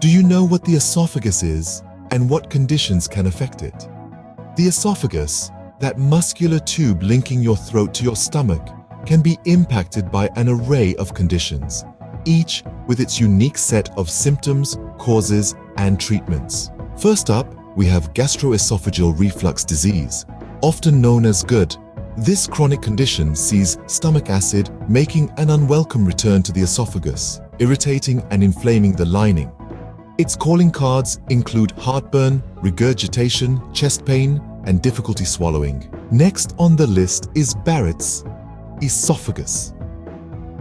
Do you know what the esophagus is and what conditions can affect it? The esophagus, that muscular tube linking your throat to your stomach, can be impacted by an array of conditions, each with its unique set of symptoms, causes, and treatments. First up, we have gastroesophageal reflux disease, often known as GERD. This chronic condition sees stomach acid making an unwelcome return to the esophagus, irritating and inflaming the lining. Its calling cards include heartburn, regurgitation, chest pain, and difficulty swallowing. Next on the list is Barrett's esophagus.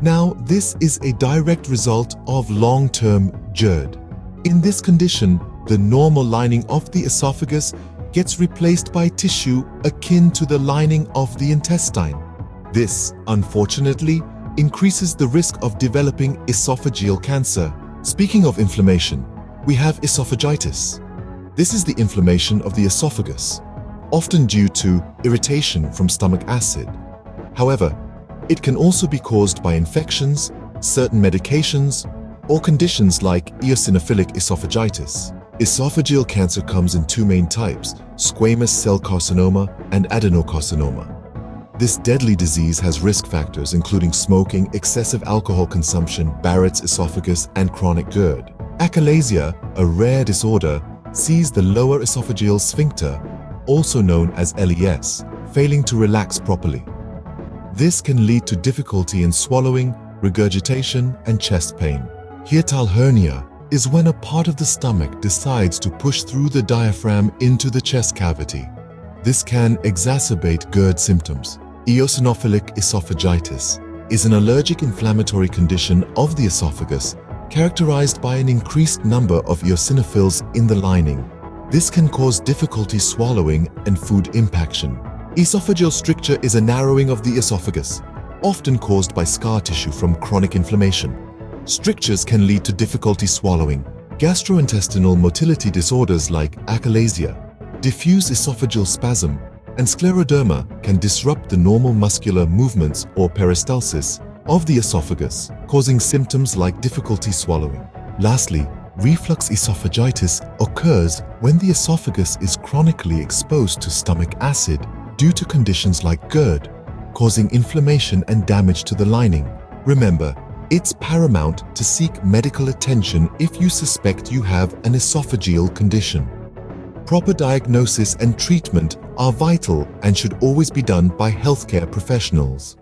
Now, this is a direct result of long-term GERD. In this condition, the normal lining of the esophagus gets replaced by tissue akin to the lining of the intestine. This, unfortunately, increases the risk of developing esophageal cancer. Speaking of inflammation, we have esophagitis. This is the inflammation of the esophagus, often due to irritation from stomach acid. However, it can also be caused by infections, certain medications, or conditions like eosinophilic esophagitis. Esophageal cancer comes in two main types: squamous cell carcinoma and adenocarcinoma. This deadly disease has risk factors including smoking, excessive alcohol consumption, Barrett's esophagus, and chronic GERD. Achalasia, a rare disorder, sees the lower esophageal sphincter, also known as LES, failing to relax properly. This can lead to difficulty in swallowing, regurgitation, and chest pain. Hiatal hernia is when a part of the stomach decides to push through the diaphragm into the chest cavity. This can exacerbate GERD symptoms. Eosinophilic esophagitis is an allergic inflammatory condition of the esophagus characterized by an increased number of eosinophils in the lining. This can cause difficulty swallowing and food impaction. Esophageal stricture is a narrowing of the esophagus, often caused by scar tissue from chronic inflammation. Strictures can lead to difficulty swallowing. Gastrointestinal motility disorders like achalasia, diffuse esophageal spasm, and scleroderma can disrupt the normal muscular movements or peristalsis of the esophagus, causing symptoms like difficulty swallowing. Lastly, reflux esophagitis occurs when the esophagus is chronically exposed to stomach acid due to conditions like GERD, causing inflammation and damage to the lining. Remember, it's paramount to seek medical attention if you suspect you have an esophageal condition. Proper diagnosis and treatment are vital and should always be done by healthcare professionals.